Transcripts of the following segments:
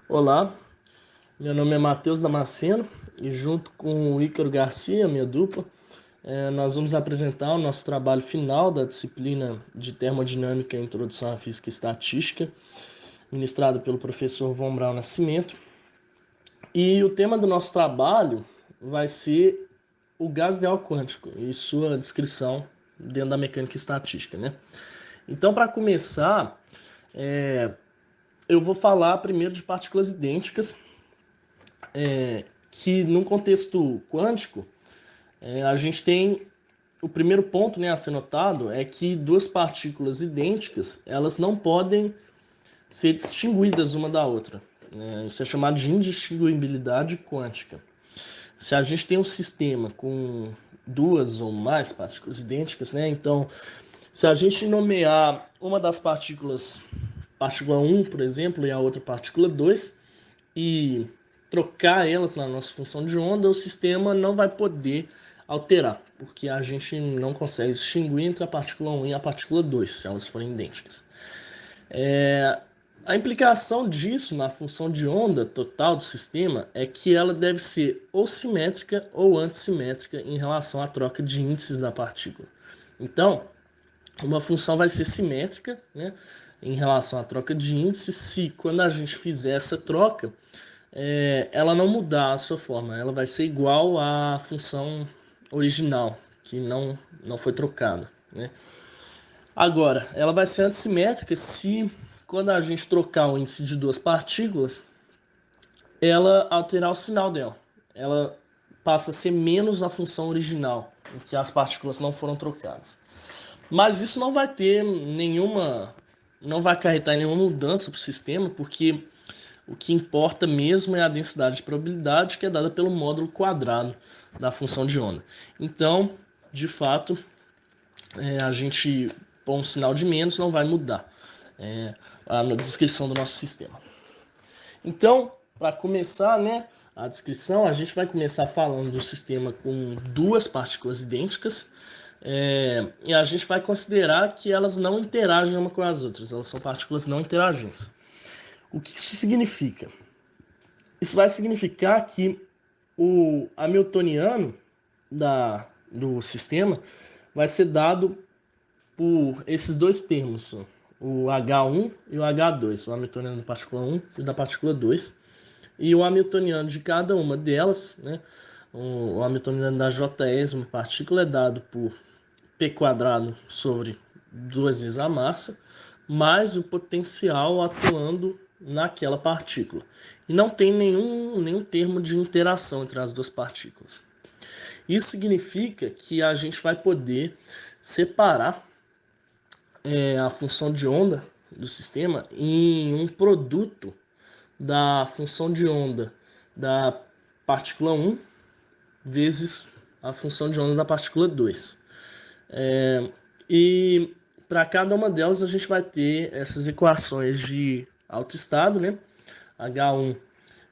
Olá, meu nome é Matheus Damasceno e junto com o Ícaro Garcia, minha dupla, nós vamos apresentar o nosso trabalho final da disciplina de Termodinâmica e Introdução à Física e Estatística, ministrado pelo professor Von Braun Nascimento. E o tema do nosso trabalho vai ser o gás ideal quântico e sua descrição dentro da mecânica estatística, né? Então, para começar, eu vou falar primeiro de partículas idênticas, que num contexto quântico, a gente tem o primeiro ponto, né, a ser notado é que duas partículas idênticas elas não podem ser distinguidas uma da outra. Isso é chamado de indistinguibilidade quântica. Se a gente tem um sistema com duas ou mais partículas idênticas, né, então se a gente nomear uma das partículas partícula 1, por exemplo, e a outra partícula 2, e trocar elas na nossa função de onda, o sistema não vai poder alterar, porque a gente não consegue distinguir entre a partícula 1 e a partícula 2, se elas forem idênticas. A implicação disso na função de onda total do sistema é que ela deve ser ou simétrica ou antissimétrica em relação à troca de índices da partícula. Então, uma função vai ser simétrica, né, em relação à troca de índices se, quando a gente fizer essa troca, ela não mudar a sua forma, ela vai ser igual à função original, que não foi trocada, né? Agora, ela vai ser antissimétrica se, quando a gente trocar o índice de duas partículas, ela alterar o sinal dela. Ela passa a ser menos a função original, em que as partículas não foram trocadas. Mas isso não vai ter nenhuma, não vai acarretar em nenhuma mudança para o sistema, porque o que importa mesmo é a densidade de probabilidade, que é dada pelo módulo quadrado da função de onda. Então, de fato, a gente põe um sinal de menos, não vai mudar a descrição do nosso sistema. Então, para começar, né, a descrição, a gente vai começar falando do sistema com duas partículas idênticas, e a gente vai considerar que elas não interagem uma com as outras, elas são partículas não interagentes. O que isso significa? Isso vai significar que o hamiltoniano do sistema vai ser dado por esses dois termos, o H1 e o H2, o hamiltoniano da partícula 1 e da partícula 2, e o hamiltoniano de cada uma delas, né, o hamiltoniano da jésima partícula é dado por P quadrado sobre 2 vezes a massa, mais o potencial atuando naquela partícula. E não tem nenhum termo de interação entre as duas partículas. Isso significa que a gente vai poder separar a função de onda do sistema em um produto da função de onda da partícula 1 vezes a função de onda da partícula 2. E para cada uma delas a gente vai ter essas equações de alto estado, né? H1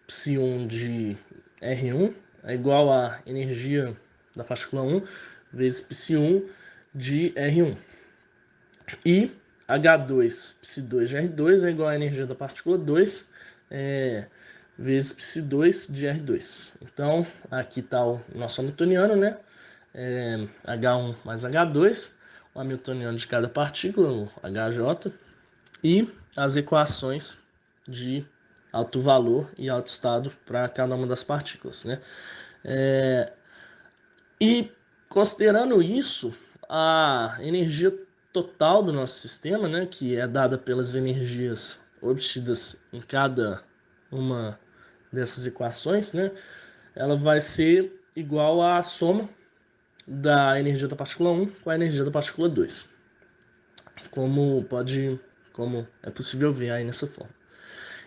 psi1 de R1 é igual a energia da partícula 1 vezes psi1 de R1. E H2 psi2 de R2 é igual a energia da partícula 2 vezes psi2 de R2. Então, aqui está o nosso hamiltoniano, né? H1 mais H2, o hamiltoniano de cada partícula, o HJ, e as equações de alto valor e alto estado para cada uma das partículas, né? E considerando isso, a energia total do nosso sistema, né, que é dada pelas energias obtidas em cada uma dessas equações, né, ela vai ser igual à soma da energia da partícula 1 com a energia da partícula 2. Como é possível ver aí nessa forma.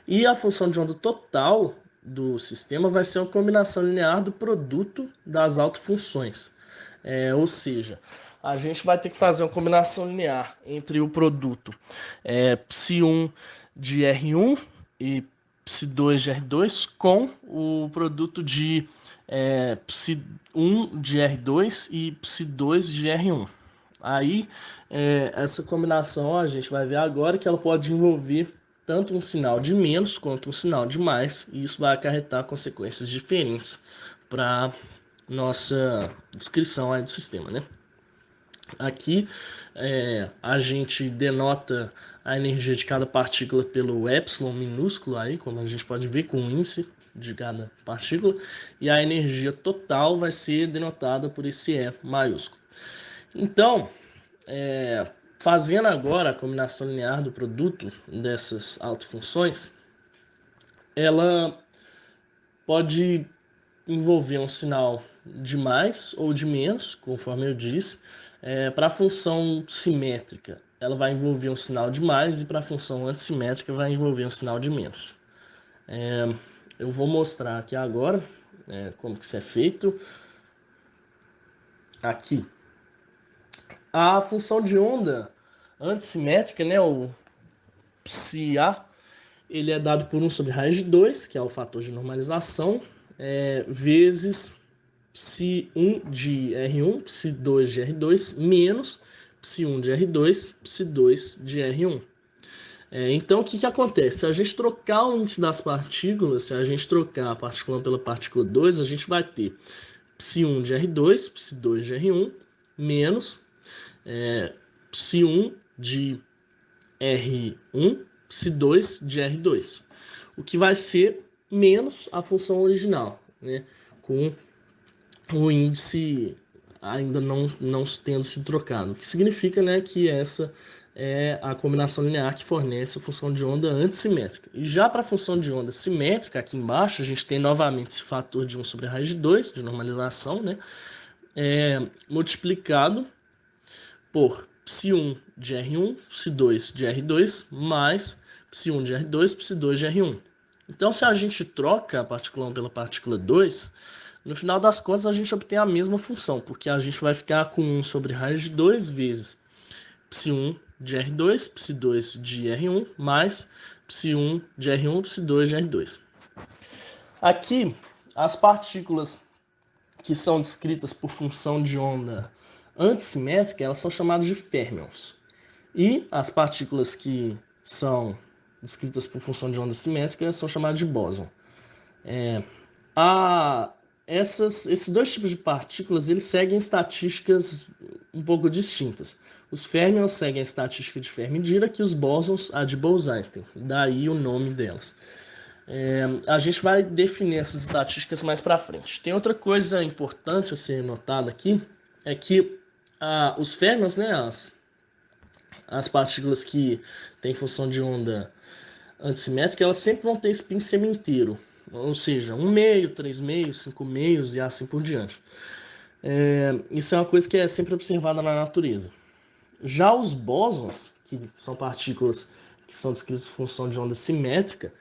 E a função de onda total do sistema vai ser uma combinação linear do produto das autofunções. Ou seja, a gente vai ter que fazer uma combinação linear entre o produto psi1 de R1 e psi2 de R2 com o produto de psi1 de R2 e psi2 de R1. Aí, essa combinação a gente vai ver agora que ela pode envolver tanto um sinal de menos quanto um sinal de mais, e isso vai acarretar consequências diferentes para nossa descrição aí do sistema, né? Aqui a gente denota a energia de cada partícula pelo epsilon minúsculo aí, como a gente pode ver com o índice de cada partícula, e a energia total vai ser denotada por esse E maiúsculo. Então, fazendo agora a combinação linear do produto dessas autofunções, ela pode envolver um sinal de mais ou de menos, conforme eu disse. Para a função simétrica, ela vai envolver um sinal de mais, e para a função antissimétrica vai envolver um sinal de menos. Eu vou mostrar aqui agora como que isso é feito. Aqui, a função de onda antissimétrica, né, o psi-A, ele é dado por 1 sobre raiz de 2, que é o fator de normalização, vezes psi1 de R1, psi2 de R2, menos psi1 de R2, psi2 de R1. Então, o que acontece? Se a gente trocar o índice das partículas, se a gente trocar a partícula 1 pela partícula 2, a gente vai ter psi1 de R2, psi2 de R1, menos psi1 de R1, psi2 de R2. O que vai ser menos a função original, né? Com o índice ainda não tendo sido trocado. O que significa, né, que essa é a combinação linear que fornece a função de onda antissimétrica. E já para a função de onda simétrica, aqui embaixo, a gente tem novamente esse fator de 1 sobre a raiz de 2, de normalização, né, multiplicado por psi1 de R1, psi2 de R2, mais psi1 de R2, psi2 de R1. Então, se a gente troca a partícula 1 pela partícula 2, no final das contas a gente obtém a mesma função, porque a gente vai ficar com 1 sobre raiz de 2 vezes psi1 de R2, psi2 de R1, mais psi1 de R1, psi2 de R2. Aqui, as partículas que são descritas por função de onda antissimétrica, elas são chamadas de férmions. E as partículas que são descritas por função de onda simétrica são chamadas de bóson. Esses dois tipos de partículas, eles seguem estatísticas um pouco distintas. Os férmions seguem a estatística de Fermi-Dirac e os bósons a de Bose-Einstein. Daí o nome delas. A gente vai definir essas estatísticas mais para frente. Tem outra coisa importante a ser notada aqui, é que os férmions, né, as partículas que têm função de onda antissimétrica, elas sempre vão ter spin semi-inteiro, ou seja, 1 meio, 3 meios, 5 meios e assim por diante. Isso é uma coisa que é sempre observada na natureza. Já os bósons, que são partículas que são descritas em função de onda simétrica,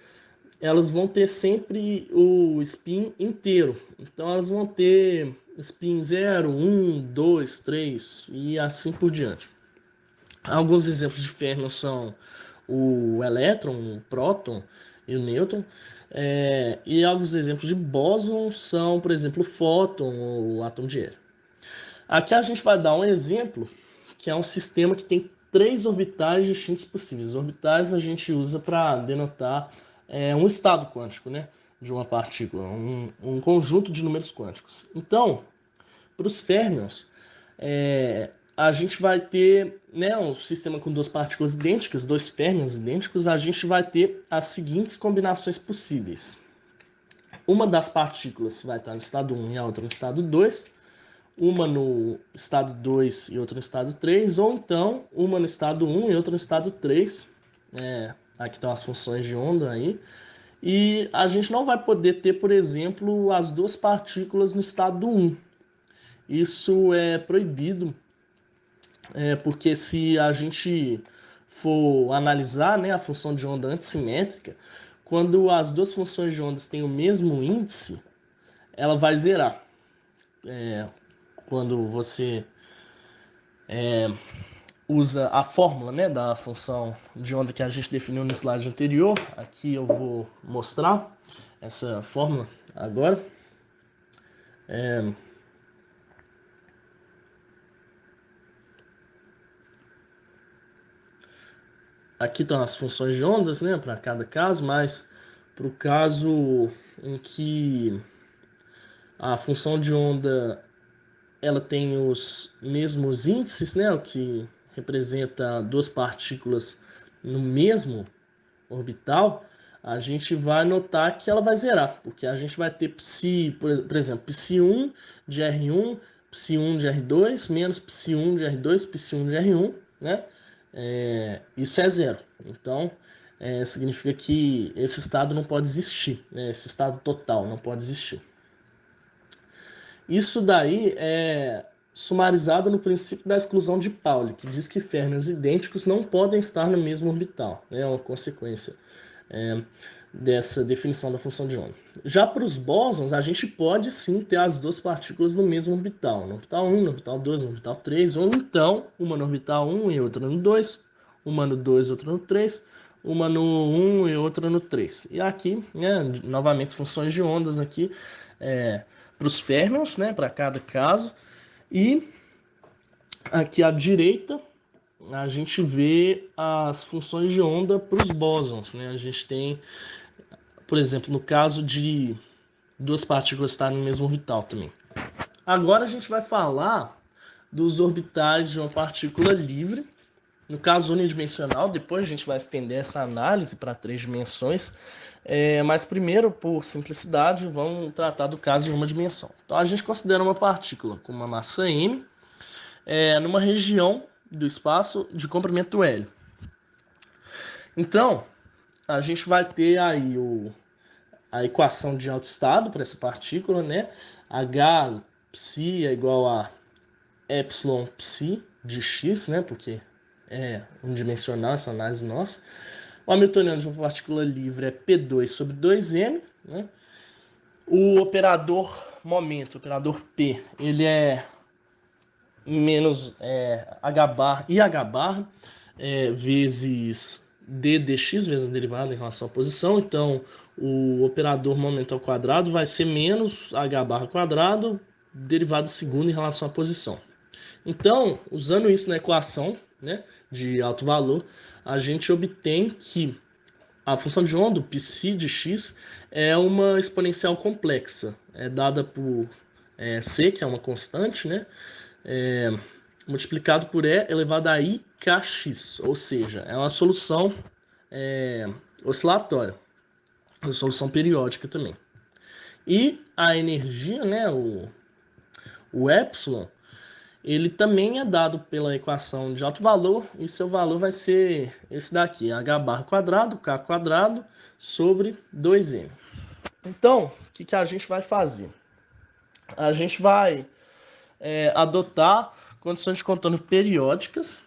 elas vão ter sempre o spin inteiro. Então elas vão ter spin 0, 1, 2, 3 e assim por diante. Alguns exemplos de férmions são o elétron, o próton e o nêutron. E alguns exemplos de bóson são, por exemplo, o fóton ou o átomo de hélio. Aqui a gente vai dar um exemplo, que é um sistema que tem 3 orbitais distintos possíveis. Orbitais a gente usa para denotar um estado quântico, né, de uma partícula, um conjunto de números quânticos. Então, para os férmions, a gente vai ter, né, um sistema com 2 partículas idênticas, 2 férmions idênticos, a gente vai ter as seguintes combinações possíveis. Uma das partículas vai estar no estado 1 e a outra no estado 2, uma no estado 2 e outra no estado 3, ou então uma no estado 1 e outra no estado 3. Aqui estão as funções de onda aí. E a gente não vai poder ter, por exemplo, as 2 partículas no estado 1. Isso é proibido, porque se a gente for analisar, né, a função de onda antissimétrica, quando as 2 funções de ondas têm o mesmo índice, ela vai zerar. Quando você usa a fórmula, né, da função de onda que a gente definiu no slide anterior, aqui eu vou mostrar essa fórmula agora. aqui estão as funções de ondas, né, para cada caso, mas para o caso em que a função de onda ela tem os mesmos índices, né, o que representa duas partículas no mesmo orbital, a gente vai notar que ela vai zerar, porque a gente vai ter psi, por exemplo, psi1 de R1, psi1 de R2, menos psi1 de R2, psi1 de R1, né? Isso é zero. Então, significa que esse estado não pode existir, né? Esse estado total não pode existir. Isso daí é sumarizado no princípio da exclusão de Pauli, que diz que férmions idênticos não podem estar no mesmo orbital. É uma consequência dessa definição da função de onda. Já para os bósons, a gente pode sim ter as duas partículas no mesmo orbital. No orbital 1, no orbital 2, no orbital 3, ou então uma no orbital 1 e outra no 2, uma no 2 e outra no 3, uma no 1 e outra no 3. E aqui, né, novamente, as funções de ondas aqui para os férmions, né, para cada caso. E aqui à direita a gente vê as funções de onda para os bósons, né? A gente tem, por exemplo, no caso de duas partículas estarem no mesmo orbital também. Agora a gente vai falar dos orbitais de uma partícula livre. No caso unidimensional, depois a gente vai estender essa análise para 3 dimensões. Mas primeiro, por simplicidade, vamos tratar do caso em uma dimensão. Então a gente considera uma partícula com uma massa m numa região do espaço de comprimento L. Então, a gente vai ter aí a equação de alto estado para essa partícula, né? H psi é igual a epsilon psi de x, né? Porque é unidimensional essa análise nossa. O hamiltoniano de uma partícula livre é P2 sobre 2m, né? O operador momento, o operador P, ele é menos h bar e h bar vezes d dx, vezes a derivada em relação à posição. Então, o operador momento ao quadrado vai ser menos h barra quadrado, derivada segunda em relação à posição. Então, usando isso na equação, né, de alto valor, a gente obtém que a função de onda, o psi de x, é uma exponencial complexa, dada por c, que é uma constante, né, multiplicado por e elevado a i kx, ou seja, é uma solução oscilatória, uma solução periódica também. E a energia, né, o epsilon, ele também é dado pela equação de alto valor, e seu valor vai ser esse daqui, h barra quadrado, k quadrado, sobre 2m. Então, o que a gente vai fazer? A gente vai adotar condições de contorno periódicas,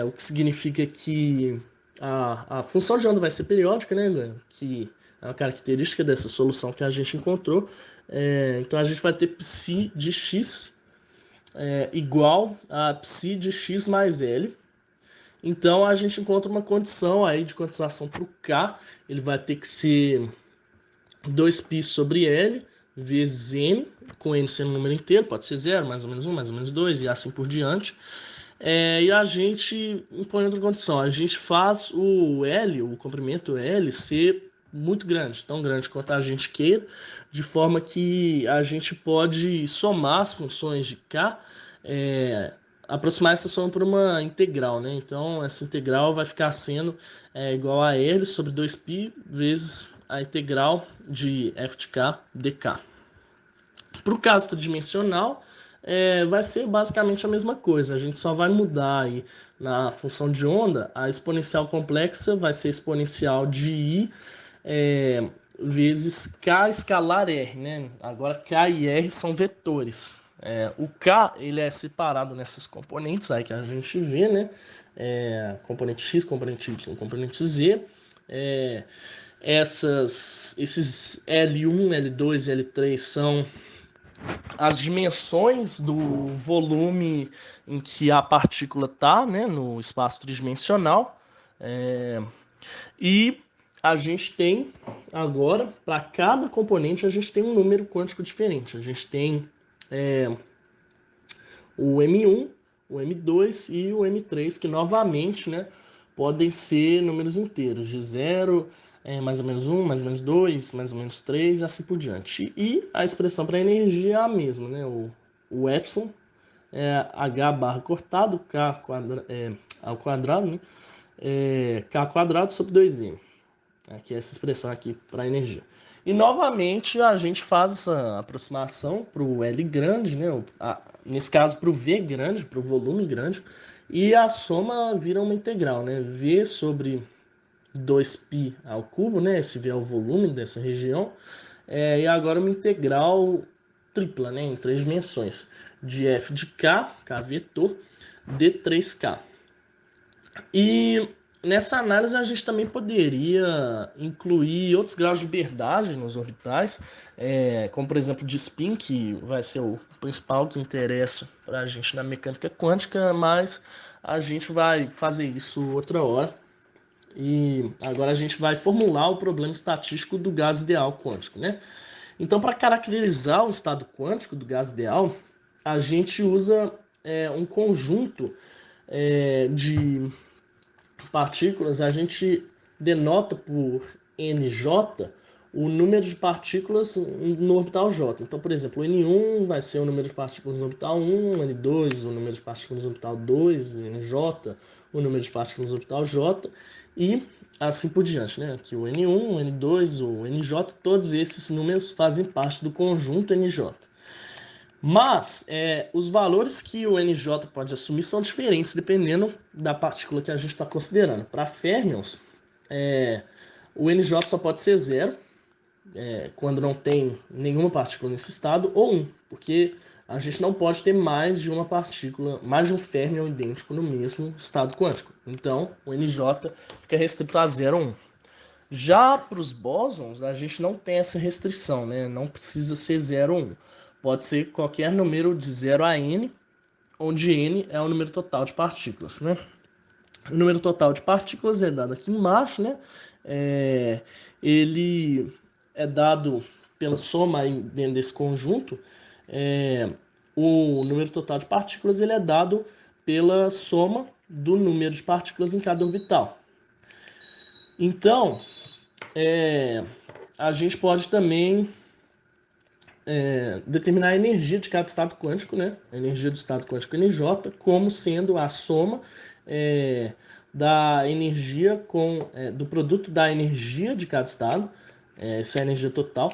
o que significa que a função de onda vai ser periódica, né? Que é uma característica dessa solução que a gente encontrou. Então a gente vai ter psi de x igual a psi de x mais L. Então a gente encontra uma condição aí de quantização para o K. Ele vai ter que ser 2π sobre L vezes N, com N sendo um número inteiro, pode ser 0, mais ou menos 1, mais ou menos 2 e assim por diante. E a gente impõe outra condição, a gente faz o L, o comprimento L, ser muito grande, tão grande quanto a gente queira, de forma que a gente pode somar as funções de K, aproximar essa soma por uma integral, né? Então essa integral vai ficar sendo igual a L sobre 2π vezes a integral de f de k dk. Para o caso tridimensional, vai ser basicamente a mesma coisa. A gente só vai mudar aí na função de onda. A exponencial complexa vai ser exponencial de i vezes k escalar r, né? Agora k e r são vetores. O k ele é separado nessas componentes aí que a gente vê, né? Componente x, componente y, componente z. Esses L1, L2 e L3 são as dimensões do volume em que a partícula está, né, no espaço tridimensional. E a gente tem agora, para cada componente, a gente tem um número quântico diferente. A gente tem o M1, o M2 e o M3, que novamente, né, podem ser números inteiros, de 0, mais ou menos 1, mais ou menos 2, mais ou menos 3, e assim por diante. E a expressão para energia é a mesma, né? O epsilon é h barra cortado, ao quadrado, né? K quadrado sobre 2m. Aqui essa expressão aqui para energia. E novamente a gente faz essa aproximação para o L grande, né? Nesse caso para o V grande, para o volume grande, e a soma vira uma integral, né? V sobre 2π ao cubo, né? Esse V é o volume dessa região. E agora uma integral tripla, né? Em 3 dimensões, de f de k vetor, d3k. E nessa análise a gente também poderia incluir outros graus de liberdade nos orbitais, como por exemplo de spin, que vai ser o principal que interessa para a gente na mecânica quântica, mas a gente vai fazer isso outra hora. E agora a gente vai formular o problema estatístico do gás ideal quântico, né? Então, para caracterizar o estado quântico do gás ideal, a gente usa um conjunto de partículas, a gente denota por NJ o número de partículas no orbital J. Então, por exemplo, o N1 vai ser o número de partículas no orbital 1, N2 o número de partículas no orbital 2, NJ o número de partículas no orbital J, e assim por diante, né? Aqui o N1, o N2, o NJ, todos esses números fazem parte do conjunto NJ. Mas os valores que o NJ pode assumir são diferentes dependendo da partícula que a gente está considerando. Para férmions, o NJ só pode ser 0 quando não tem nenhuma partícula nesse estado, ou 1, porque a gente não pode ter mais de uma partícula, mais de um férmion idêntico no mesmo estado quântico. Então, o NJ fica restrito a 0 ou 1. Já para os bósons, a gente não tem essa restrição, né? Não precisa ser 0 ou 1. Pode ser qualquer número de 0 a n, onde n é o número total de partículas, né? O número total de partículas é dado aqui embaixo, né? Ele é dado pela soma dentro desse conjunto. O número total de partículas ele é dado pela soma do número de partículas em cada orbital. Então, a gente pode também determinar a energia de cada estado quântico, né? A energia do estado quântico NJ, como sendo a soma da energia do produto da energia de cada estado, essa é a energia total,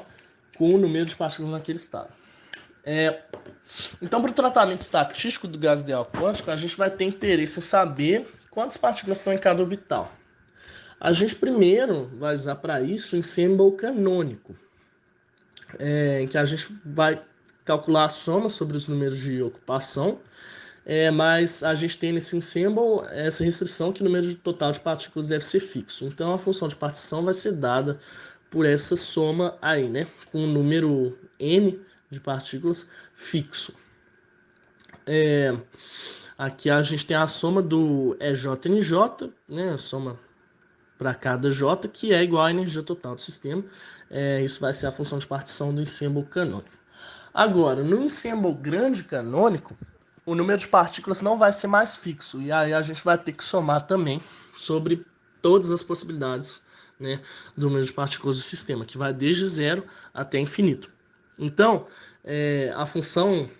com o número de partículas naquele estado. Então, para o tratamento estatístico do gás ideal quântico, a gente vai ter interesse em saber quantas partículas estão em cada orbital. A gente primeiro vai usar para isso o ensemble canônico, em que a gente vai calcular a soma sobre os números de ocupação, mas a gente tem nesse ensemble essa restrição que o número total de partículas deve ser fixo. Então a função de partição vai ser dada por essa soma aí, né, com o número n de partículas fixo. Aqui a gente tem a soma do EJ/NJ, né, a soma para cada J, que é igual à energia total do sistema. Isso vai ser a função de partição do ensemble canônico. Agora, no ensemble grande canônico, o número de partículas não vai ser mais fixo, e aí a gente vai ter que somar também sobre todas as possibilidades, né, do número de partículas do sistema, que vai desde 0 até infinito. Então, a função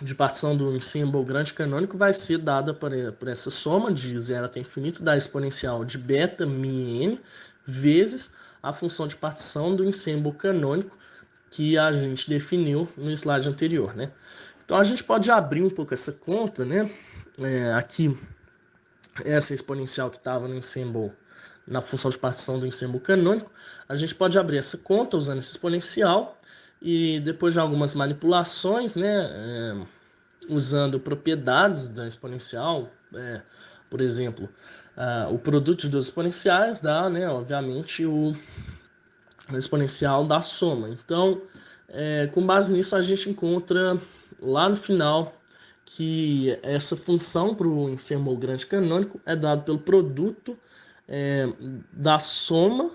de partição do ensemble grande canônico vai ser dada por essa soma de 0 até infinito da exponencial de beta mi n vezes a função de partição do ensemble canônico que a gente definiu no slide anterior, né? Então a gente pode abrir um pouco essa conta, né? Aqui essa exponencial que estava no ensemble, na função de partição do ensemble canônico, a gente pode abrir essa conta usando essa exponencial e depois de algumas manipulações, né, usando propriedades da exponencial, por exemplo, o produto de duas exponenciais dá, né, obviamente, a exponencial da soma. Então, com base nisso, a gente encontra lá no final que essa função para o ensemble grande canônico é dado pelo produto da soma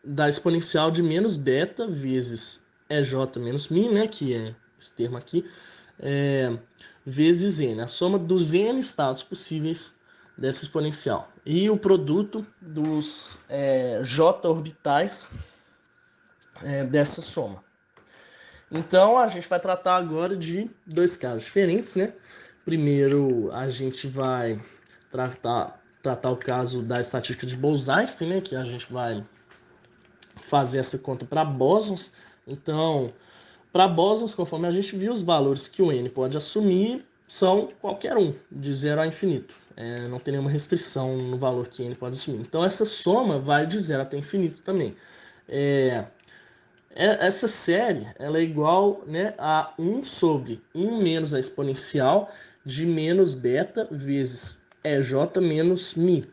da exponencial de menos beta vezes EJ menos mi, né, que é esse termo aqui, vezes n, a soma dos n estados possíveis dessa exponencial e o produto dos j orbitais dessa soma. Então, a gente vai tratar agora de dois casos diferentes, né? Primeiro, a gente vai tratar o caso da estatística de Bose-Einstein, né? Que a gente vai fazer essa conta para bósons. Então, para bósons, conforme a gente viu, os valores que o n pode assumir são qualquer um, de 0 a infinito. Não tem nenhuma restrição no valor que n pode assumir. Então, essa soma vai de 0 até infinito também. Essa série ela é igual, né, a 1 sobre 1 menos a exponencial de menos beta vezes EJ menos mi.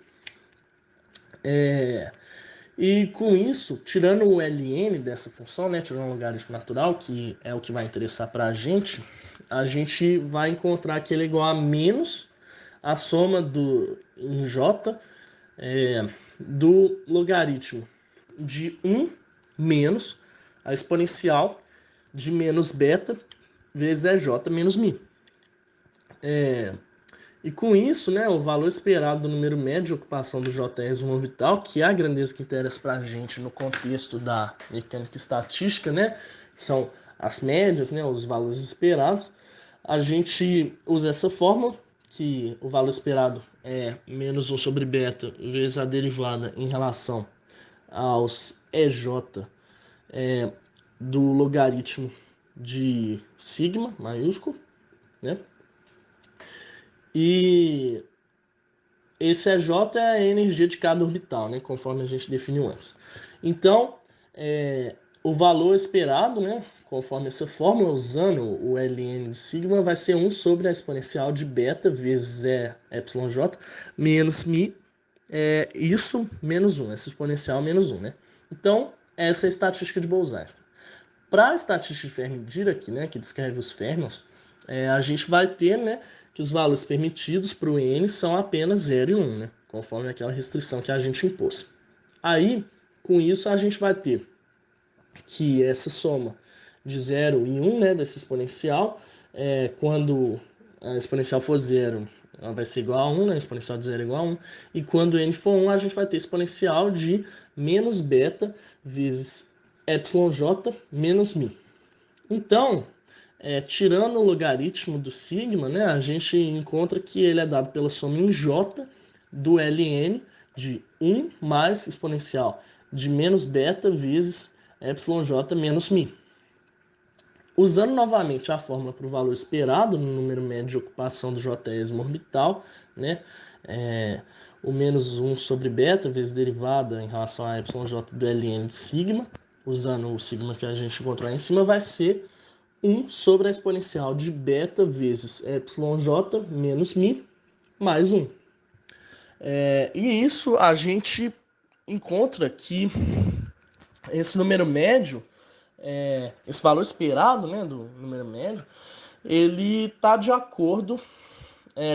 E com isso, tirando o ln dessa função, né, tirando o logaritmo natural, que é o que vai interessar para a gente vai encontrar que ele é igual a menos a soma em j do logaritmo de 1 menos a exponencial de menos beta vezes EJ menos mi. E com isso, né, o valor esperado do número médio de ocupação do JS orbital, que é a grandeza que interessa para a gente no contexto da mecânica estatística, né, são as médias, né, os valores esperados, a gente usa essa fórmula, que o valor esperado é menos 1 sobre beta vezes a derivada em relação aos EJ do logaritmo de sigma maiúsculo, né? E esse EJ é a energia de cada orbital, né? Conforme a gente definiu antes. Então, o valor esperado, né? Conforme essa fórmula, usando o ln de sigma, vai ser 1 sobre a exponencial de beta vezes εj menos mi, isso menos 1, essa exponencial menos 1, né? Então, essa é a estatística de Bose-Einstein. Para a estatística de Fermi-Dirac, né, que descreve os férmions, a gente vai ter, né, que os valores permitidos para o n são apenas 0 e 1, né, conforme aquela restrição que a gente impôs. Aí, com isso, a gente vai ter que essa soma de 0 e 1, né, dessa exponencial, quando a exponencial for 0, ela vai ser igual a 1, né, a exponencial de 0 é igual a 1, e quando n for 1, a gente vai ter exponencial de menos beta vezes εj menos mi. Então, tirando o logaritmo do sigma, né, a gente encontra que ele é dado pela soma em j do ln de 1 mais exponencial de menos beta vezes εj menos mi. Usando novamente a fórmula para o valor esperado no número médio de ocupação do j-ésimo orbital, né, o menos 1 sobre beta vezes derivada em relação a εj do ln de sigma, usando o sigma que a gente encontrou aí em cima, vai ser 1 sobre a exponencial de beta vezes εj menos mi mais 1. E isso a gente encontra que esse número médio, esse valor esperado, né, do número médio, ele está de acordo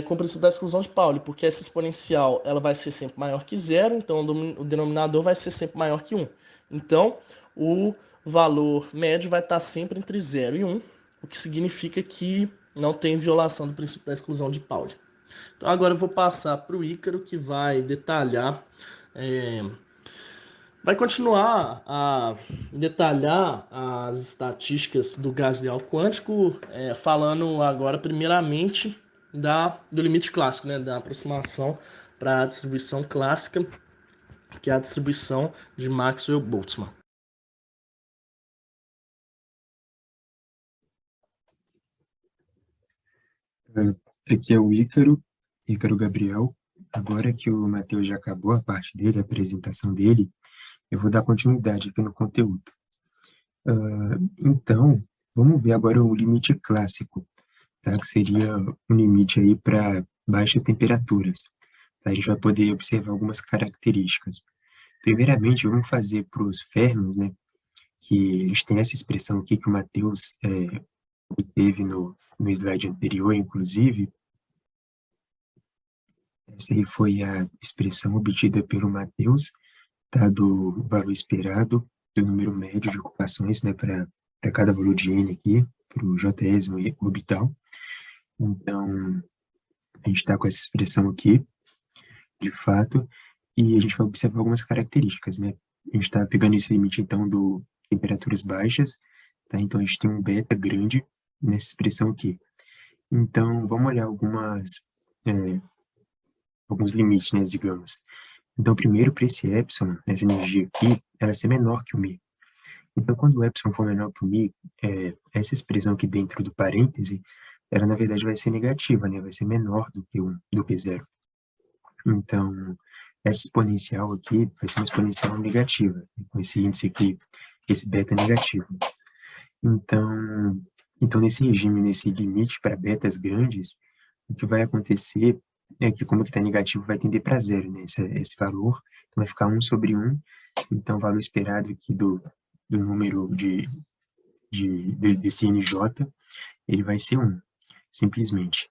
com o princípio da exclusão de Pauli, porque essa exponencial ela vai ser sempre maior que zero, então o denominador vai ser sempre maior que 1. Então, o valor médio vai estar sempre entre 0 e 1, o que significa que não tem violação do princípio da exclusão de Pauli. Então, agora eu vou passar para o Ícaro, que vai detalhar, vai continuar a detalhar as estatísticas do gás real quântico, falando agora primeiramente do limite clássico, né, da aproximação para a distribuição clássica, que é a distribuição de Maxwell-Boltzmann. Aqui é o Ícaro Gabriel. Agora que o Matheus já acabou a parte dele, a apresentação dele, eu vou dar continuidade aqui no conteúdo. Então, vamos ver agora o limite clássico, tá? Que seria um limite aí para baixas temperaturas. Tá? A gente vai poder observar algumas características. Primeiramente, vamos fazer para os férmions, né? Que a gente tem essa expressão aqui que o Matheus teve no slide anterior, inclusive. Essa aí foi a expressão obtida pelo Matheus, tá, do valor esperado do número médio de ocupações, né, para cada valor de n aqui, para o j-ésimo orbital. Então, a gente está com essa expressão aqui. de fato, e a gente vai observar algumas características, né? A gente está pegando esse limite, então, do temperaturas baixas, tá? Então, a gente tem um beta grande nessa expressão aqui. Então, vamos olhar alguns limites, né, digamos. Então, primeiro, para esse epsilon, essa energia aqui, ela vai ser menor que o μ. Então, quando o epsilon for menor que o μ, essa expressão aqui dentro do parêntese, ela, na verdade, vai ser negativa, né? Vai ser menor do que 1, do que zero. Então, essa exponencial aqui vai ser uma exponencial negativa, com esse índice aqui, esse beta negativo. Então, nesse regime, nesse limite para betas grandes, o que vai acontecer é que, como que está negativo, vai tender para zero, né? Esse valor, então vai ficar 1 sobre 1, então o valor esperado aqui do número desse NJ, ele vai ser 1, simplesmente.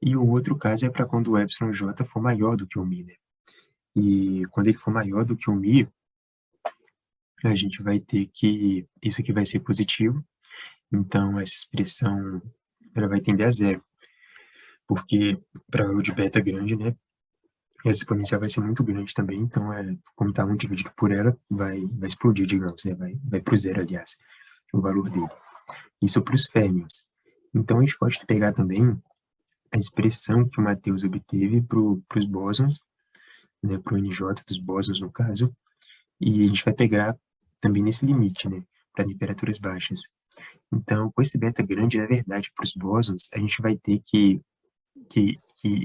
E o outro caso é para quando o epsilon j for maior do que o μ, né? E quando ele for maior do que o μ, a gente vai ter que, isso aqui vai ser positivo, então essa expressão ela vai tender a zero, porque para o de beta grande, né, essa exponencial vai ser muito grande também, então como está 1 dividido por ela, vai explodir, digamos, né, vai para o zero, aliás, o valor dele. Isso para os férmions. Então a gente pode pegar também a expressão que o Matheus obteve para os bósons, né, para o NJ dos bósons, no caso, e a gente vai pegar também nesse limite, né, para temperaturas baixas. Então, com esse beta grande, na verdade, para os bósons, a gente vai ter que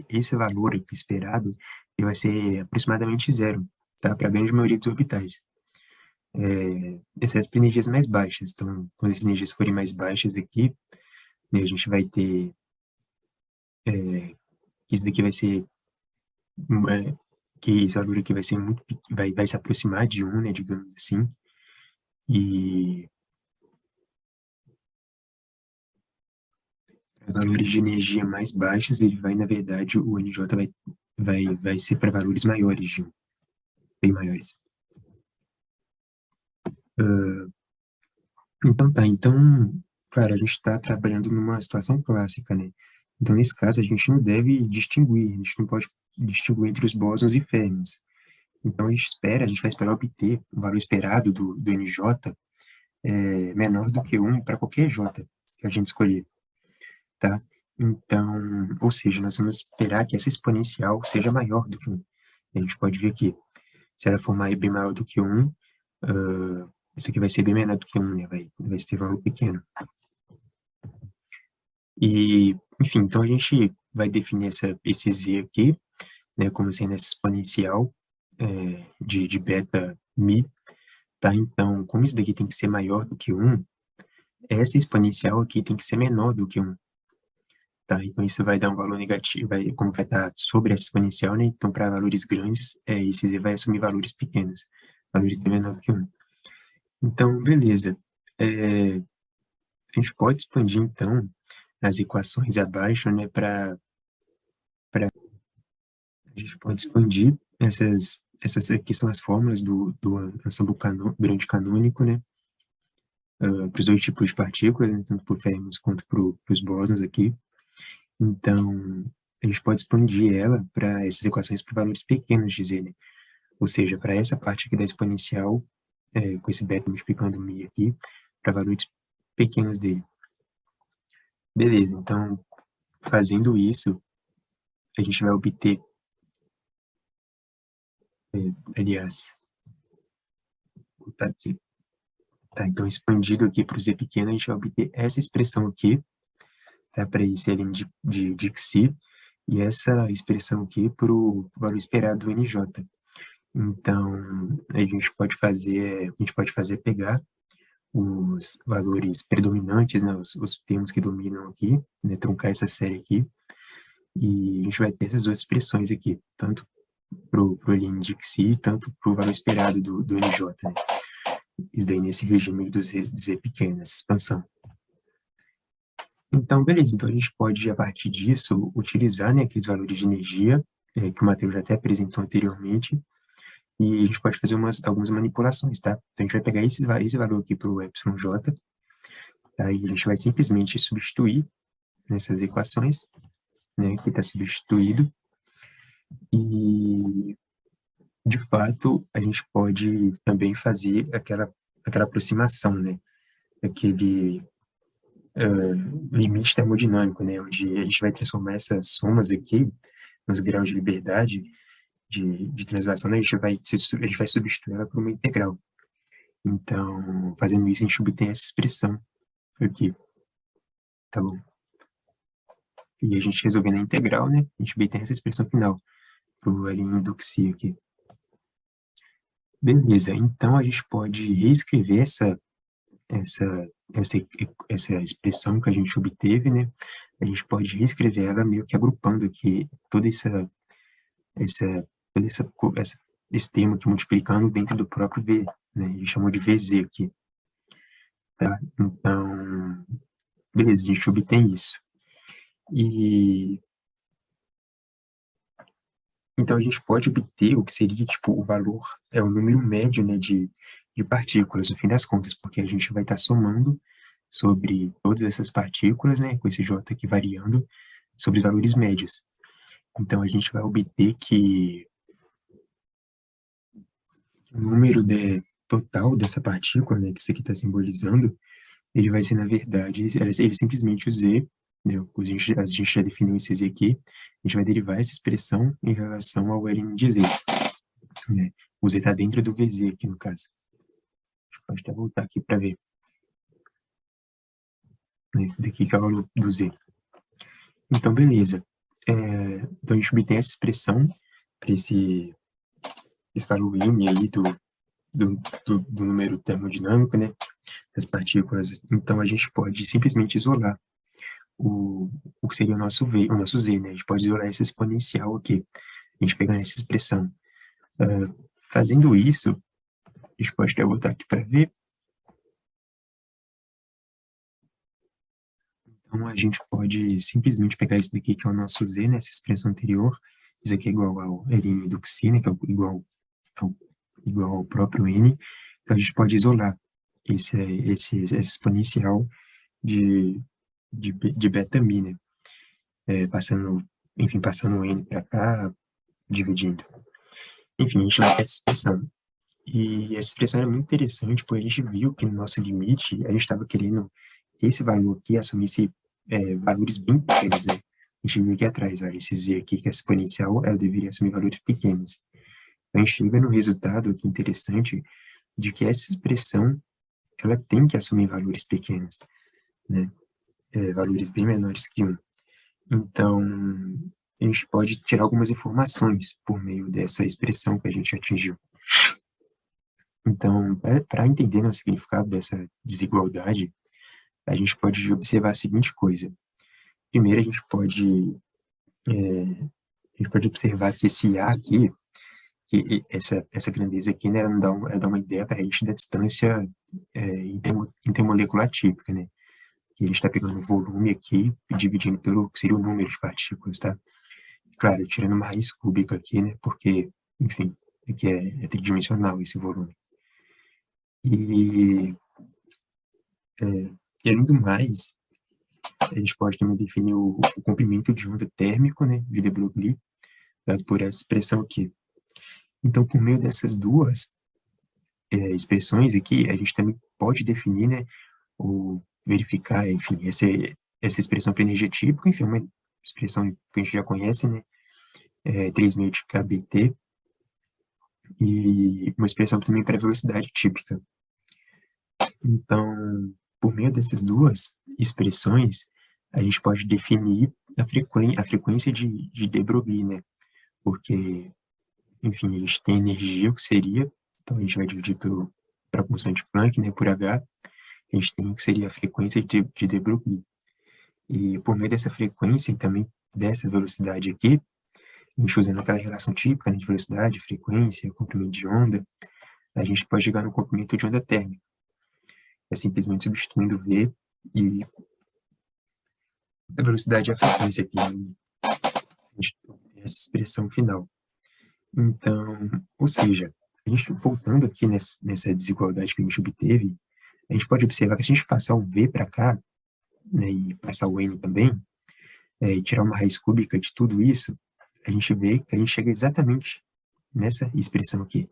esse valor aqui esperado ele vai ser aproximadamente zero, tá? Para a grande maioria dos orbitais, exceto para energias mais baixas. Então, quando as energias forem mais baixas aqui, né, a gente vai ter isso daqui vai ser que esse valor aqui vai ser vai se aproximar de 1, né, digamos assim, e valores de energia mais baixos, ele vai, na verdade, o NJ vai ser para valores maiores de 1, bem maiores. Então tá, claro, a gente está trabalhando numa situação clássica, né? Então, nesse caso, a gente não deve distinguir, a gente não pode distinguir entre os bósons e férmions. Então, a gente vai esperar obter o valor esperado do NJ menor do que 1 para qualquer J que a gente escolher, tá? Então, ou seja, nós vamos esperar que essa exponencial seja maior do que 1. A gente pode ver aqui, se ela for bem maior do que 1, isso aqui vai ser bem menor do que 1, né? Vai ser valor pequeno. E, enfim, então a gente vai definir esse z aqui, né, como sendo essa exponencial de beta mi, tá? Então, como isso daqui tem que ser maior do que 1, essa exponencial aqui tem que ser menor do que 1, tá? Então, isso vai dar um valor negativo, como vai estar sobre essa exponencial, né? Então, para valores grandes, esse z vai assumir valores pequenos, valores bem menor do que 1. Então, beleza. A gente pode expandir, então, as equações abaixo, né, a gente pode expandir essas aqui são as fórmulas do ensemble grande canônico, né, para os dois tipos de partículas, né, tanto para o férmions quanto para os bósons aqui. Então, a gente pode expandir ela para essas equações para valores pequenos de z, né? Ou seja, para essa parte aqui da exponencial, com esse beta multiplicando mi aqui, para valores pequenos dele. Beleza, então, fazendo isso, a gente vai obter, aliás, tá aqui. Tá, então, expandido aqui para o z pequeno, a gente vai obter essa expressão aqui, tá, para esse ln de xi, e essa expressão aqui para o valor esperado do nj. Então, a gente pode fazer pegar os valores predominantes, né, os termos que dominam aqui, né, truncar essa série aqui, e a gente vai ter essas duas expressões aqui, tanto para o ln de xi, tanto para o valor esperado do nj, né? Isso daí nesse regime do z pequeno, essa expansão. Então, beleza. Então, a gente pode, a partir disso, utilizar, né, aqueles valores de energia que o Matheus já até apresentou anteriormente, e a gente pode fazer algumas manipulações, tá? Então, a gente vai pegar esse valor aqui para o εj, aí a gente vai simplesmente substituir nessas equações, né, que está substituído, E, de fato, a gente pode também fazer aquela aproximação, né? Aquele limite termodinâmico, né? Onde a gente vai transformar essas somas aqui, nos graus de liberdade de translação, né? A gente vai substituir ela por uma integral. Então, fazendo isso, a gente obtém essa expressão aqui, tá bom? E a gente resolvendo a integral, né? A gente obtém essa expressão final pro L do xi aqui. Beleza, então a gente pode reescrever essa, essa, essa expressão que a gente obteve, né? A gente pode reescrever ela meio que agrupando aqui essa, esse termo aqui multiplicando dentro do próprio V, né? A gente chamou de VZ aqui, tá? Então, beleza, a gente obtém isso. E então a gente pode obter o que seria tipo o valor, o número médio, né, de partículas, no fim das contas, porque a gente vai estar somando sobre todas essas partículas, né, com esse J aqui variando, sobre valores médios. Então a gente vai obter que o número total dessa partícula, né, que isso aqui está simbolizando, ele vai ser, na verdade, ele simplesmente o Z, né, a gente já definiu esse Z aqui, a gente vai derivar essa expressão em relação ao Ln de Z, né? O Z está dentro do VZ aqui, no caso. Pode até voltar aqui para ver. Esse daqui que é o valor do Z. Então, beleza. Então, a gente obtém essa expressão para esse valor N aí do número termodinâmico, né, das partículas. Então, a gente pode simplesmente isolar o que seria o nosso Z, né? A gente pode isolar essa exponencial aqui. A gente pegar essa expressão. Fazendo isso, a gente pode até voltar aqui para ver. Então, a gente pode simplesmente pegar esse daqui, que é o nosso Z, nessa expressão anterior. Isso aqui é igual ao Ln do xi, né, que é ao, igual ao próprio N. Então, a gente pode isolar esse exponencial de beta mi, né? Passando o N para cá, dividindo. Enfim, a gente vai ter essa expressão. E essa expressão é muito interessante, porque a gente viu que no nosso limite, a gente estava querendo que esse valor aqui assumisse valores bem pequenos, né? A gente viu aqui atrás, olha, esse z aqui, que é exponencial, ela deveria assumir valores pequenos. Então, a gente chega no resultado aqui interessante de que essa expressão, ela tem que assumir valores pequenos, né? Valores bem menores que 1. Então, a gente pode tirar algumas informações por meio dessa expressão que a gente atingiu. Então, para entender o significado dessa desigualdade, a gente pode observar a seguinte coisa. Primeiro, a gente pode observar que esse A aqui, essa grandeza aqui, né, ela dá uma ideia para a gente da distância intermolecular típica, né? Que a gente está pegando o volume aqui e dividindo pelo que seria o número de partículas, tá? Claro, tirando uma raiz cúbica aqui, né? Porque, enfim, aqui é tridimensional esse volume. E, e além do mais, a gente pode também definir o comprimento de onda térmico, né, de de Broglie, dado por essa expressão aqui. Então, por meio dessas duas expressões aqui, a gente também pode definir, né, ou verificar, enfim, essa expressão para energia típica, enfim, uma expressão que a gente já conhece, né, 3.000 de kBt, e uma expressão também para velocidade típica. Então, por meio dessas duas expressões, a gente pode definir a frequência de de Broglie, né? Porque, enfim, a gente tem energia, o que seria, então a gente vai dividir para a constante Planck, né, por H, a gente tem o que seria a frequência de de Broglie. E por meio dessa frequência e também dessa velocidade aqui, a gente usando aquela relação típica, né, de velocidade, frequência, comprimento de onda, a gente pode chegar no comprimento de onda térmica. É simplesmente substituindo V e a velocidade e a frequência aqui, né? A gente tem essa expressão final. Então, ou seja, a gente voltando aqui nessa desigualdade que a gente obteve, a gente pode observar que se a gente passar o V para cá, né, e passar o N também, e tirar uma raiz cúbica de tudo isso, a gente vê que a gente chega exatamente nessa expressão aqui.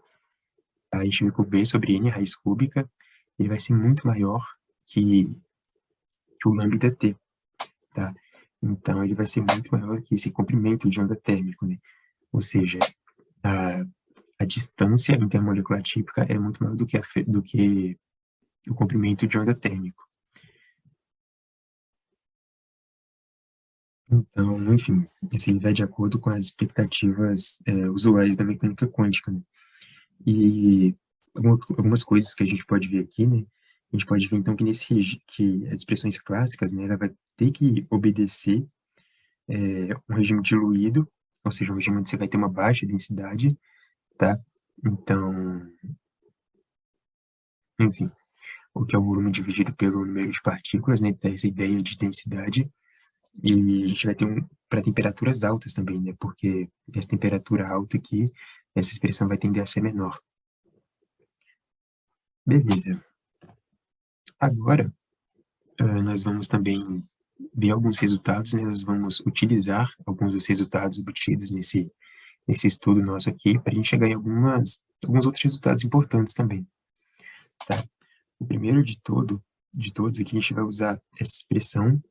A gente vê que o V sobre N, a raiz cúbica, ele vai ser muito maior que, que o lambda T, tá? Então, ele vai ser muito maior que esse comprimento de onda térmico, né? Ou seja, a distância intermolecular típica é muito maior do que o comprimento de onda térmico. Então, enfim, isso vai de acordo com as expectativas usuais da mecânica quântica, né? E algumas coisas que a gente pode ver aqui, né? A gente pode ver, então, que que as expressões clássicas, né, ela vai ter que obedecer um regime diluído, ou seja, um regime onde você vai ter uma baixa densidade, tá? Então, enfim, o que é o volume dividido pelo número de partículas, né? Dá essa ideia de densidade. E a gente vai ter para temperaturas altas também, né? Porque essa temperatura alta aqui, essa expressão vai tender a ser menor. Beleza. Agora, nós vamos também ver alguns resultados, né? Nós vamos utilizar alguns dos resultados obtidos nesse estudo nosso aqui, para a gente chegar em alguns outros resultados importantes também, tá? O primeiro de todos aqui, a gente vai usar essa expressão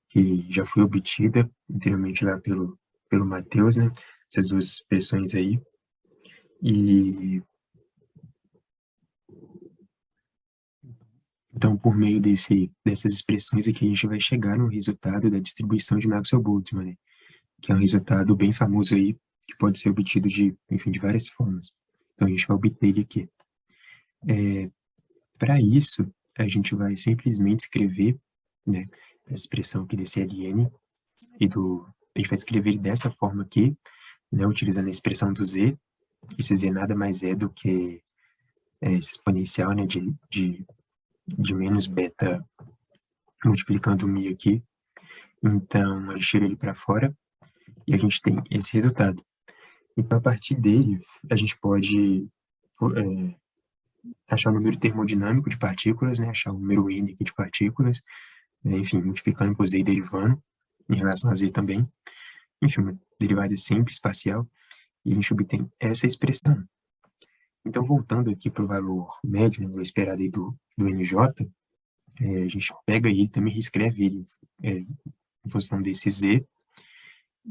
que já foi obtida anteriormente lá pelo Matheus, né? Essas duas expressões aí. E então, por meio dessas expressões aqui, a gente vai chegar no resultado da distribuição de Maxwell-Boltzmann, né? Que é um resultado bem famoso aí, que pode ser obtido enfim, de várias formas. Então, a gente vai obter ele aqui. Para isso, a gente vai simplesmente escrever, né, a expressão aqui desse ln, a gente vai escrever ele dessa forma aqui, né, utilizando a expressão do z. Esse z nada mais é do que esse exponencial, né, de menos beta multiplicando mi aqui. Então, a gente tira ele para fora e a gente tem esse resultado. Então, a partir dele, a gente pode achar o número termodinâmico de partículas, né, achar o número n aqui de partículas, né, enfim, multiplicando por z e derivando, em relação a z também. Enfim, uma derivada simples, parcial, e a gente obtém essa expressão. Então, voltando aqui para o valor médio, né, o esperado aí do NJ, a gente pega ele, também reescreve ele em função desse z,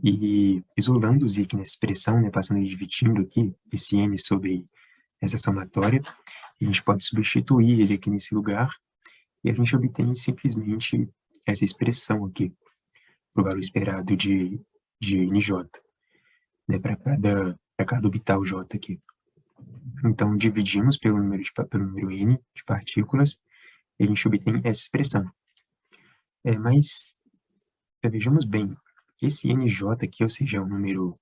e isolando o z aqui nessa expressão, né, passando e dividindo aqui esse n sobre essa somatória, a gente pode substituir ele aqui nesse lugar, e a gente obtém simplesmente essa expressão aqui, para o valor esperado de NJ, né, para cada orbital J aqui. Então, dividimos pelo número n de partículas, e a gente obtém essa expressão. Mas, vejamos bem, esse NJ aqui, ou seja, o número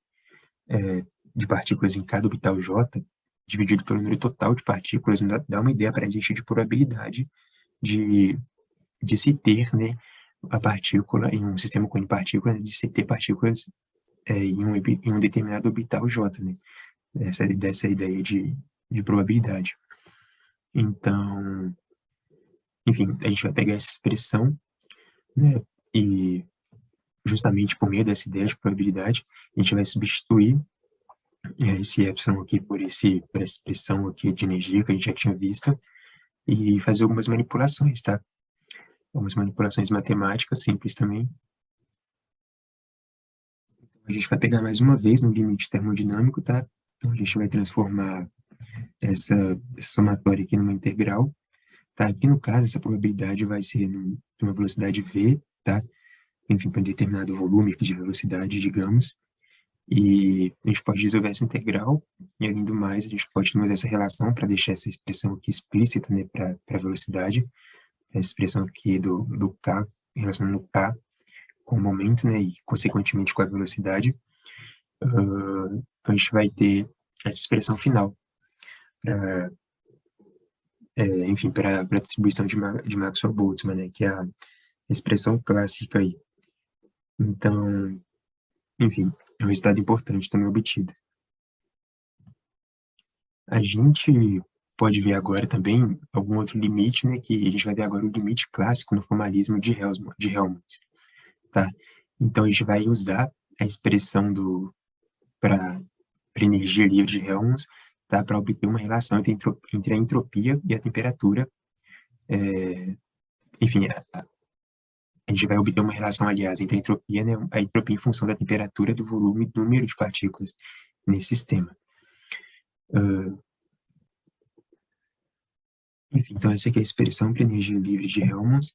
de partículas em cada orbital J, dividido pelo número total de partículas, dá uma ideia para a gente de probabilidade de se ter, né, a partícula em um sistema com N partículas, de se ter partículas em um determinado orbital J, né? Dessa ideia de probabilidade. Então, enfim, a gente vai pegar essa expressão, né, e justamente por meio dessa ideia de probabilidade, a gente vai substituir esse epsilon aqui por essa expressão aqui de energia que a gente já tinha visto e fazer algumas manipulações, tá? Algumas manipulações matemáticas simples também. A gente vai pegar mais uma vez no limite termodinâmico, tá? Então, a gente vai transformar essa somatória aqui numa integral, tá? Aqui, no caso, essa probabilidade vai ser numa velocidade v, tá? Enfim, para um determinado volume de velocidade, digamos. E a gente pode resolver essa integral, e além do mais, a gente pode ter essa relação para deixar essa expressão aqui explícita, né, para a velocidade, a expressão aqui do k, relacionando o k com o momento, né, e consequentemente com a velocidade. Então a gente vai ter essa expressão final, enfim, para a distribuição de Maxwell-Boltzmann, né, que é a expressão clássica aí. Então, enfim, é um resultado importante também obtido. A gente pode ver agora também algum outro limite, né, que a gente vai ver agora o limite clássico no formalismo de Helmholtz, tá? Então, a gente vai usar a expressão para energia livre de Helmholtz, tá? Para obter uma relação entre a entropia e a temperatura. Enfim, a gente vai obter uma relação, aliás, entre a entropia, né? A entropia em função da temperatura, do volume e do número de partículas nesse sistema. Enfim, então essa aqui é a expressão para energia livre de Helmholtz.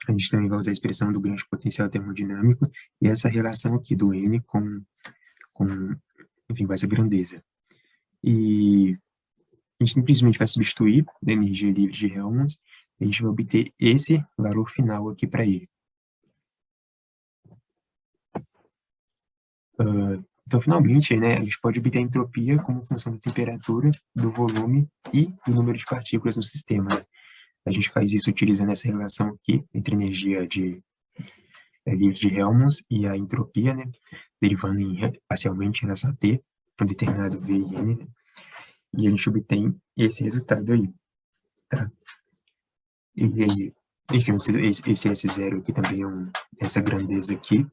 A gente também vai usar a expressão do grande potencial termodinâmico e essa relação aqui do N com enfim, com essa grandeza. E a gente simplesmente vai substituir a energia livre de Helmholtz e a gente vai obter esse valor final aqui para ele. Então, finalmente, né, a gente pode obter a entropia como função da temperatura, do volume e do número de partículas no sistema. A gente faz isso utilizando essa relação aqui entre energia livre de Helmholtz e a entropia, né, derivando parcialmente em relação a T, para um determinado V e N, né, e a gente obtém esse resultado aí, tá? E enfim, esse S0 aqui também é essa grandeza aqui,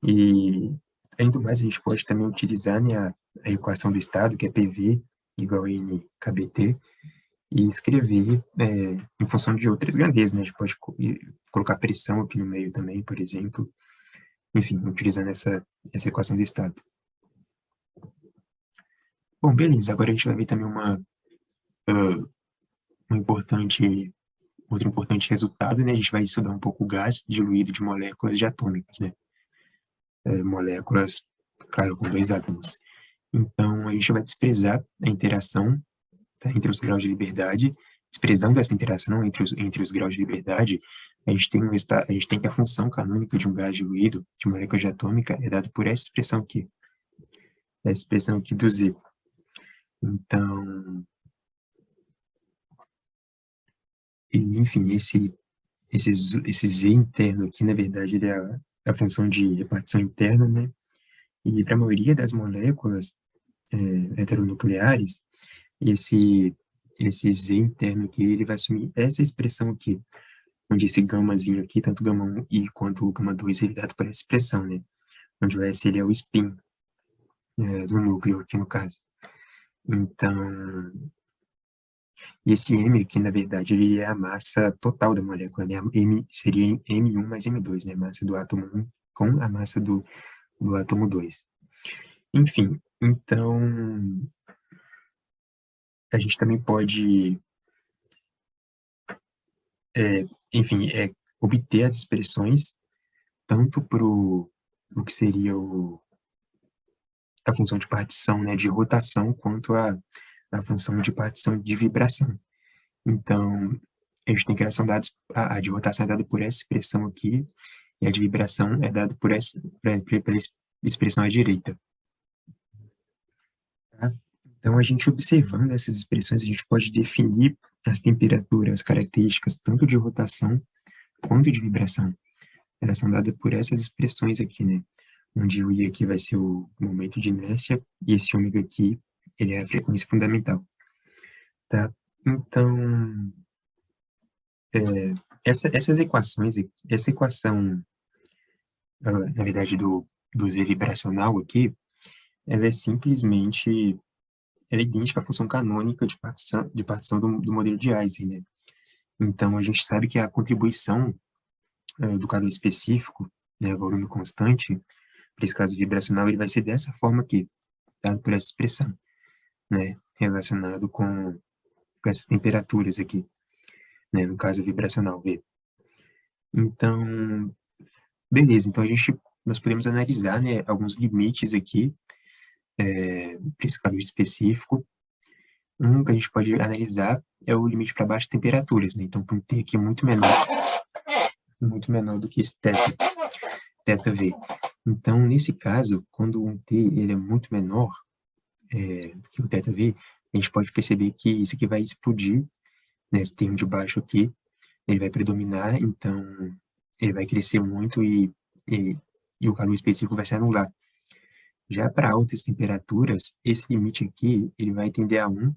e além do mais, a gente pode também utilizar, né, a equação do estado, que é PV igual a NKBT, e escrever em função de outras grandezas, né? A gente pode colocar pressão aqui no meio também, por exemplo. Enfim, utilizando essa equação do estado. Bom, beleza. Agora a gente vai ver também outro importante resultado, né? A gente vai estudar um pouco o gás diluído de moléculas diatômicas, né? Moléculas, claro, com dois átomos. Então, a gente vai desprezar a interação, tá, entre os graus de liberdade. Desprezando essa interação entre os graus de liberdade, a gente tem que a função canônica de um gás diluído de molécula diatômica é dada por essa expressão aqui. Essa expressão aqui do Z. Então, enfim, esse Z interno aqui, na verdade, ele é a função de repartição interna, né? E para a maioria das moléculas heteronucleares, esse Z interno aqui, ele vai assumir essa expressão aqui, onde esse gamazinho aqui, tanto gama 1 e quanto o gama 2, ele é dado por essa expressão, né? Onde o S ele é o spin do núcleo aqui no caso. Então, esse M aqui, na verdade, ele é a massa total da molécula, né? Seria M1 mais M2, né? Massa do átomo 1 com a massa do átomo 2. Enfim, então, a gente também pode, enfim, obter as expressões tanto para o que seria a função de partição, né, de rotação, quanto a função de partição de vibração. Então, a gente tem que a de rotação é dada por essa expressão aqui, e a de vibração é dada pela expressão à direita. Tá? Então, a gente observando essas expressões, a gente pode definir as temperaturas, as características tanto de rotação quanto de vibração. Elas são dadas por essas expressões aqui, né? Onde o I aqui vai ser o momento de inércia e esse ômega aqui, ele é a frequência fundamental. Tá? Então, essas equações, essa equação, na verdade, do Z vibracional aqui, ela é simplesmente, ela é idêntica à função canônica de partição do modelo de Ising, né? Então, a gente sabe que a contribuição do calor específico, né, volume constante, para esse caso vibracional, ele vai ser dessa forma aqui, dado por essa expressão, né, relacionado com essas temperaturas aqui, né, no caso vibracional, V. Então, beleza, então nós podemos analisar, né, alguns limites aqui, para esse calor específico. Um que a gente pode analisar é o limite para baixas temperaturas, né, então, para um T aqui muito menor do que esse θ V. Então, nesse caso, quando um T ele é muito menor do que o θ V, a gente pode perceber que isso aqui vai explodir, né, esse termo de baixo aqui, ele vai predominar, então ele vai crescer muito e o calor específico vai se anular. Já para altas temperaturas, esse limite aqui, ele vai tender a 1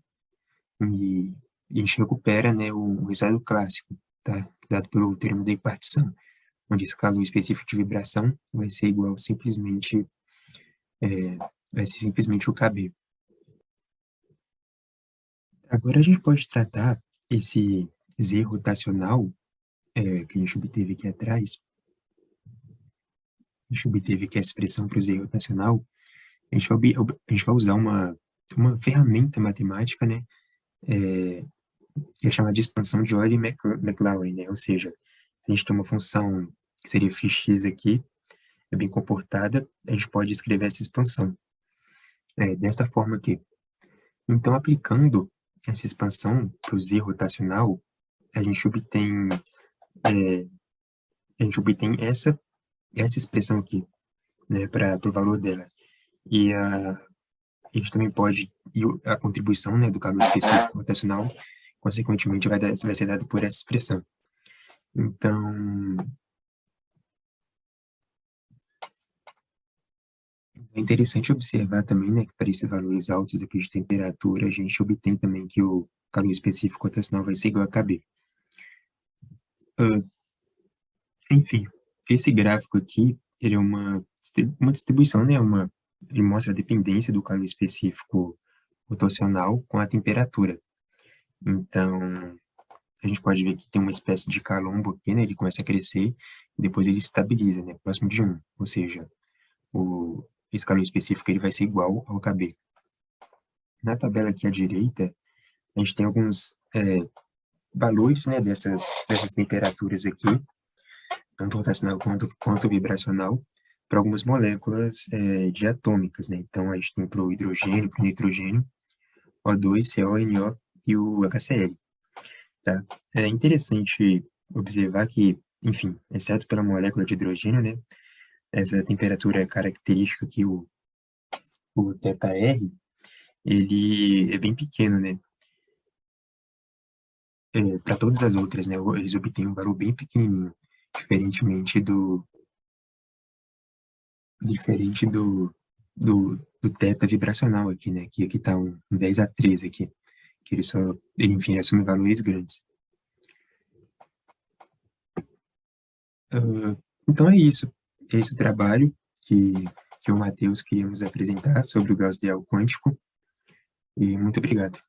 e a gente recupera, né, o resultado clássico, tá? Dado pelo termo de partição, onde esse calor específico de vibração vai ser igual simplesmente vai ser simplesmente o KB. Agora a gente pode tratar esse Z rotacional, que a gente obteve aqui atrás, a gente obteve aqui a expressão para o Z rotacional, a gente vai usar uma ferramenta matemática, né, que é chamada de expansão de Euler-Maclaurin, né, ou seja, se a gente tem uma função que seria φx aqui, é bem comportada, a gente pode escrever essa expansão desta forma aqui. Então, aplicando essa expansão para o Z rotacional, a gente obtém, essa expressão aqui, né, para o valor dela. E a gente também pode, e a contribuição, né, do calor específico rotacional, consequentemente, vai ser dado por essa expressão. Então, é interessante observar também, né, que para esses valores altos aqui de temperatura, a gente obtém também que o calor específico rotacional vai ser igual a KB. Enfim, esse gráfico aqui, ele é uma distribuição, né, ele mostra a dependência do calor específico rotacional com a temperatura. Então, a gente pode ver que tem uma espécie de calombo aqui, né, ele começa a crescer, e depois ele estabiliza, né, próximo de 1, ou seja, esse calor específico ele vai ser igual ao KB. Na tabela aqui à direita, a gente tem alguns valores, né, dessas temperaturas aqui, tanto rotacional quanto vibracional, para algumas moléculas diatômicas, né? Então, a gente tem para o hidrogênio, para o nitrogênio, O2, CO, NO e o HCl, tá? É interessante observar que, enfim, exceto pela molécula de hidrogênio, né, essa temperatura característica aqui, o ΔR, ele é bem pequeno, né? Para todas as outras, né, eles obtêm um valor bem pequenininho, diferente do teta vibracional aqui, né, que aqui está um 10 a 13 aqui, que enfim, assume valores grandes. Então é isso, esse trabalho que o Matheus queria nos apresentar sobre o Gauss-Deal quântico, e muito obrigado.